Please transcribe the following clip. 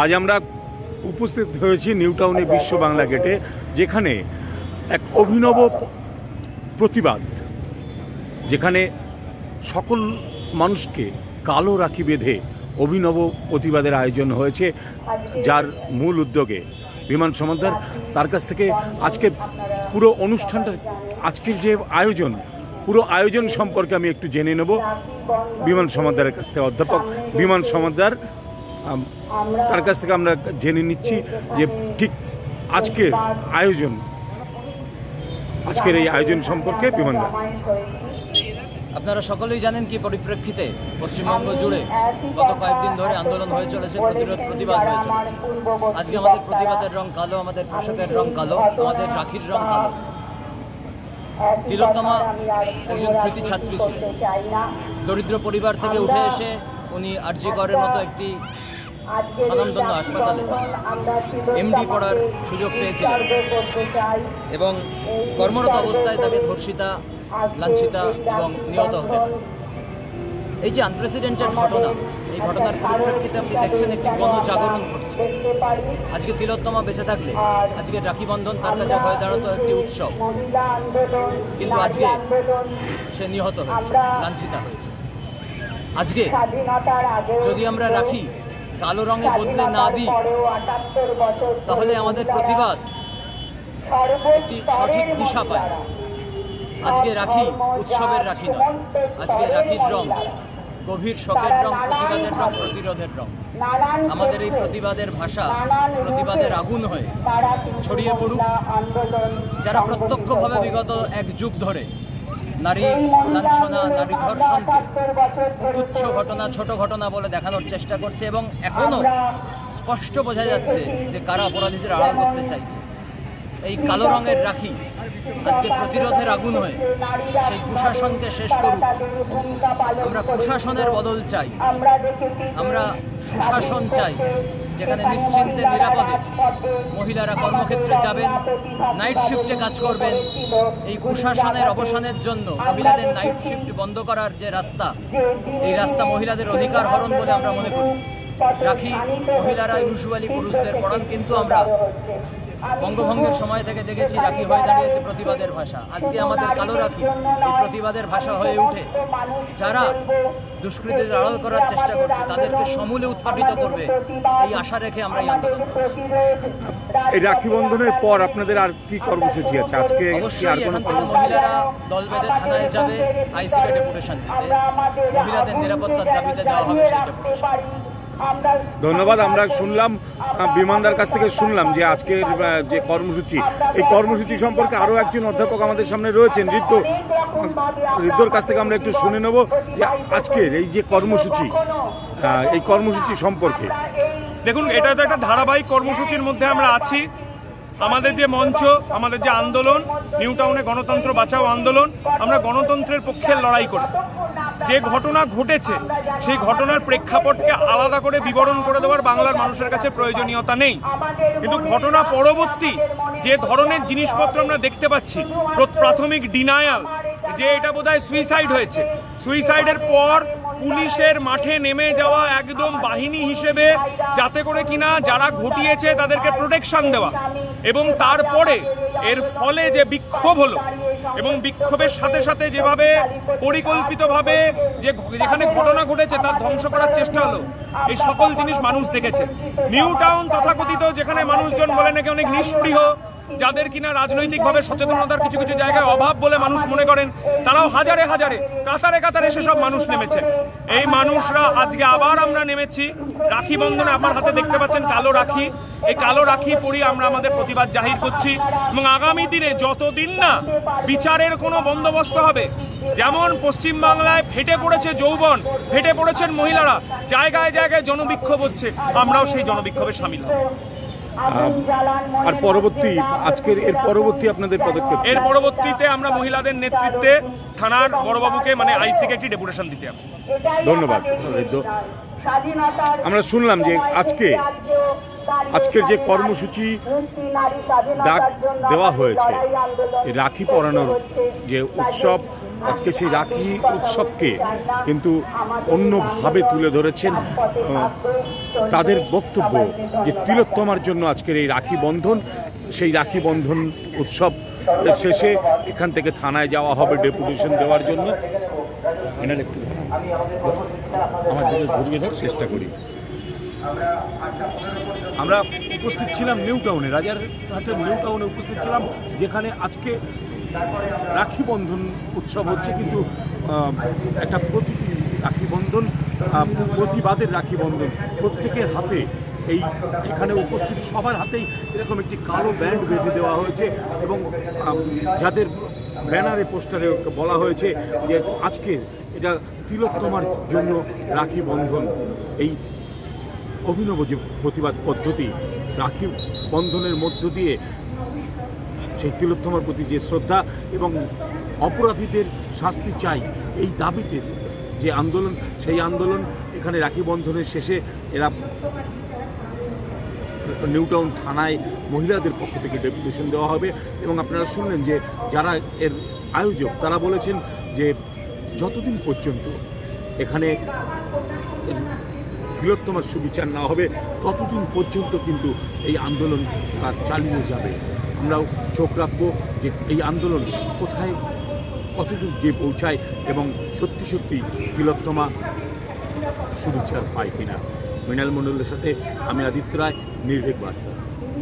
আজ আমরা উপস্থিত হয়েছি নিউ টাউনে বিশ্ব বাংলা গেটে, যেখানে এক অভিনব প্রতিবাদ, যেখানে সকল মানুষকে কালো রাখি বেঁধে অভিনব প্রতিবাদের আয়োজন হয়েছে, যার মূল উদ্যোগে বিমান সমাদ্দার। তার কাছ থেকে আজকে পুরো অনুষ্ঠানটা, আজকের যে আয়োজন, পুরো আয়োজন সম্পর্কে আমি একটু জেনে নেব বিমান সমাদ্দারের কাছ থেকে। অধ্যাপক বিমান সমাদ্দার, তার কাছ থেকে আমরা জেনে নিচ্ছি যে ঠিক আজকের এই আয়োজন সম্পর্কে। বিমানদার, আপনারা সকলেই জানেন কি পরিপ্রেক্ষিতে পশ্চিমবঙ্গ জুড়ে গত কয়েকদিন ধরে আন্দোলন হয়ে চলেছে, প্রতিবাদ হয়ে চলেছে। আজকে আমাদের প্রতিবাদের রং কালো, আমাদের পোশাকের রং কালো, আমাদের রাখির রং কালো। তিলোত্তমা একজন কৃতি ছাত্রী ছিলেন। দরিদ্র পরিবার থেকে উঠে এসে উনি আরজি করের মতো একটি স্বনামধন্য হাসপাতালে এমডি পড়ার সুযোগ পেয়েছিলেন এবং কর্মরত অবস্থায় তাকে ধর্ষিতা, লাঞ্ছিতা এবং নিহত হতে হয়। এই যে আনপ্রেসিডেন্টেড ঘটনা, এই ঘটনার পরিপ্রেক্ষিতে আপনি দেখছেন একটি গণজাগরণ ঘটছে। আজকে তিলোত্তমা বেঁচে থাকলে আজকে রাখি বন্ধন তার কাছে হয়ে দাঁড়াতো একটি উৎসব, কিন্তু আজকে সে নিহত হয়েছে, লাঞ্ছিতা হয়েছে। আজকে যদি আমরা রাখি কালো রঙে বদলে না দিই, তাহলে আমাদের প্রতিবাদ একটি সঠিক দিশা পায়। আজকে রাখি উৎসবের রাখি নয়, আজকে রাখির রং গভীর শোকের রং, প্রতিবাদের রং, প্রতিরোধের রং। আমাদের এই প্রতিবাদের ভাষা প্রতিবাদের আগুন হয়ে ছড়িয়ে পড়ুক। যারা প্রত্যক্ষভাবে বিগত এক যুগ ধরে নারী লাঞ্ছনা, নারী ধর্ষণকে তুচ্ছ ঘটনা, ছোট ঘটনা বলে দেখানোর চেষ্টা করছে, এবং এখনো স্পষ্ট বোঝা যাচ্ছে যে কারা অপরাধীদের আড়াল করতে চাইছে। এই কালো রঙের রাখি আজকে প্রতিরোধের আগুন হয়ে সেই কুশাসনকে শেষ করুক। আমরা কুশাসনের বদল চাই, আমরা সুশাসন চাই, যেখানে নিশ্চিন্তে নিরাপদে মহিলারা কর্মক্ষেত্রে যাবেন, নাইট শিফটে কাজ করবেন। এই কুশাসনের অবসানের জন্য মহিলাদের নাইট শিফট বন্ধ করার যে রাস্তা, এই রাস্তা মহিলাদের অধিকার হরণ বলে আমরা মনে করি। রাখি মহিলারা ইউজুয়ালি পুরুষদের পড়ান, কিন্তু আমরা বঙ্গভঙ্গের সময় থেকে দেখেছি রাখি হয়ে দাঁড়িয়েছে প্রতিবাদের ভাষা। আজকে আমাদের কালো রাখি এই প্রতিবাদের ভাষা হয়ে উঠে যারা দুষ্কৃতীদের আড়াল করার চেষ্টা করছে তাদেরকে সমূলে উৎপাটিত করবে, এই আশা রেখে আমরা এই আন্দোলন করছি। এই রাখি বন্ধনের পর আপনাদের আর কি কর্মসূচি আছে? আজকে অবশ্যই এখান থেকে মহিলারা দল বেঁধে থানায় যাবে, আইসিকে ডেপুটেশন দিতে, মহিলাদের নিরাপত্তার দাবিতে দেওয়া হবে সেই ডেপুটেশন। ধন্যবাদ। আমরা শুনলাম বিমানদার কাছ থেকে শুনলাম যে আজকের যে কর্মসূচি, এই কর্মসূচি সম্পর্কে আরও একজন অধ্যাপক আমাদের সামনে রয়েছেন, ঋদ্ধর কাছ থেকে আমরা একটু শুনে নেব যে আজকের এই যে কর্মসূচি, এই কর্মসূচি সম্পর্কে। দেখুন, এটা তো একটা ধারাবাহিক কর্মসূচির মধ্যে আমরা আছি। আমাদের যে মঞ্চ, আমাদের যে আন্দোলন, নিউ টাউনে গণতন্ত্র বাঁচাও আন্দোলন, আমরা গণতন্ত্রের পক্ষে লড়াই করি। যে ঘটনা ঘটেছে সেই ঘটনার প্রেক্ষাপটকে আলাদা করে বিবরণ করে দেওয়ার বাংলার মানুষের কাছে প্রয়োজনীয়তা নেই, কিন্তু ঘটনা পরবর্তী যে ধরনের জিনিসপত্র আমরা দেখতে পাচ্ছি, প্রাথমিক ডিনায়াল যে এটা বোধহয় সুইসাইড হয়েছে, সুইসাইডের পর পুলিশের মাঠে নেমে যাওয়া একদম বাহিনী হিসেবে, যাতে করে কিনা যারা ঘটিয়েছে তাদেরকে প্রোটেকশন দেওয়া, এবং তারপরে এর ফলে যে বিক্ষোভ হলো এবং বিক্ষোভের সাথে সাথে যেভাবে পরিকল্পিতভাবে যেখানে ঘটনা ঘটেছে তার ধ্বংস করার চেষ্টা হলো, এই সকল জিনিস মানুষ দেখেছে। নিউ টাউন তথাকথিত যেখানে মানুষজন বলে নাকি অনেক নিষ্পৃহ, যাদের কিনা রাজনৈতিকভাবে সচেতনতার কিছু কিছু জায়গায় অভাব বলে মানুষ মনে করেন, তারাও হাজারে হাজারে কাতারে কাতারে সেসব মানুষ নেমেছে। এই মানুষরা আজকে আবার আমরা নেমেছি রাখি বন্ধনে। আপনার হাতে দেখতে পাচ্ছেন কালো রাখি, এই কালো রাখি পরিয়ে আমরা আমাদের প্রতিবাদ জাহির করছি, এবং আগামী দিনে যতদিন না বিচারের কোনো বন্দোবস্ত হবে, যেমন পশ্চিমবাংলায় ফেটে পড়েছে যৌবন, ফেটে পড়েছেন মহিলারা, জায়গায় জায়গায় জনবিক্ষোভ হচ্ছে, আমরাও সেই জনবিক্ষোভে সামিল হব। আর পরবর্তী আজকের এর পরবর্তী আপনাদের পদক্ষেপ? এর পরবর্তীতে আমরা মহিলাদের নেতৃত্বে থানার বড়বাবুকে মানে আইসিকে একটি ডেপুটেশন দিতে হবে। ধন্যবাদ। আমরা শুনলাম যে আজকের যে কর্মসূচি ডাক দেওয়া হয়েছে, রাখি পরানোর যে উৎসব, আজকে সেই রাখি উৎসবকে কিন্তু অন্যভাবে তুলে ধরেছেন। তাদের বক্তব্য যে তিলোত্তমার জন্য আজকের এই রাখি বন্ধন, সেই রাখি বন্ধন উৎসব শেষে এখান থেকে থানায় যাওয়া হবে ডেপুটেশন দেওয়ার জন্য। এনার একটু আমার দিকে ঘুরিয়ে দেওয়ার চেষ্টা করি। আমরা উপস্থিত ছিলাম নিউ টাউনে, রাজারহাটের নিউ টাউনে উপস্থিত ছিলাম, যেখানে আজকে রাখি বন্ধন উৎসব হচ্ছে, কিন্তু একটা রাখি বন্ধন প্রতিবাদের রাখি বন্ধন। প্রত্যেকের হাতে এখানে উপস্থিত সবার হাতেই এরকম একটি কালো ব্যান্ড বেঁধে দেওয়া হয়েছে এবং যাদের ব্যানারে পোস্টারে বলা হয়েছে যে আজকে এটা তিলোত্তমার জন্য রাখি বন্ধন। এই অভিনব যে প্রতিবাদ পদ্ধতি, রাখি বন্ধনের মধ্য দিয়ে সেই তিলোত্তমার প্রতি যে শ্রদ্ধা এবং অপরাধীদের শাস্তি চাই এই দাবিতে যে আন্দোলন, সেই আন্দোলন এখানে রাখি বন্ধনের শেষে এরা নিউ টাউন থানায় মহিলাদের পক্ষ থেকে ডেপুটেশন দেওয়া হবে। এবং আপনারা শুনলেন যে যারা এর আয়োজক তারা বলেছেন যে যতদিন পর্যন্ত এখানে তিলোত্তমার সুবিচার না হবে ততদিন পর্যন্ত কিন্তু এই আন্দোলন চালিয়ে যাবে। আমরাও চোখ রাখবো যে এই আন্দোলন কোথায় কতদূর গিয়ে পৌঁছায় এবং সত্যি সত্যি তিলোত্তমা সুবিচার পায় কিনা। মৃণাল মণ্ডলের সাথে আমি আদিত্য রায়, নির্ভীক বার্তা।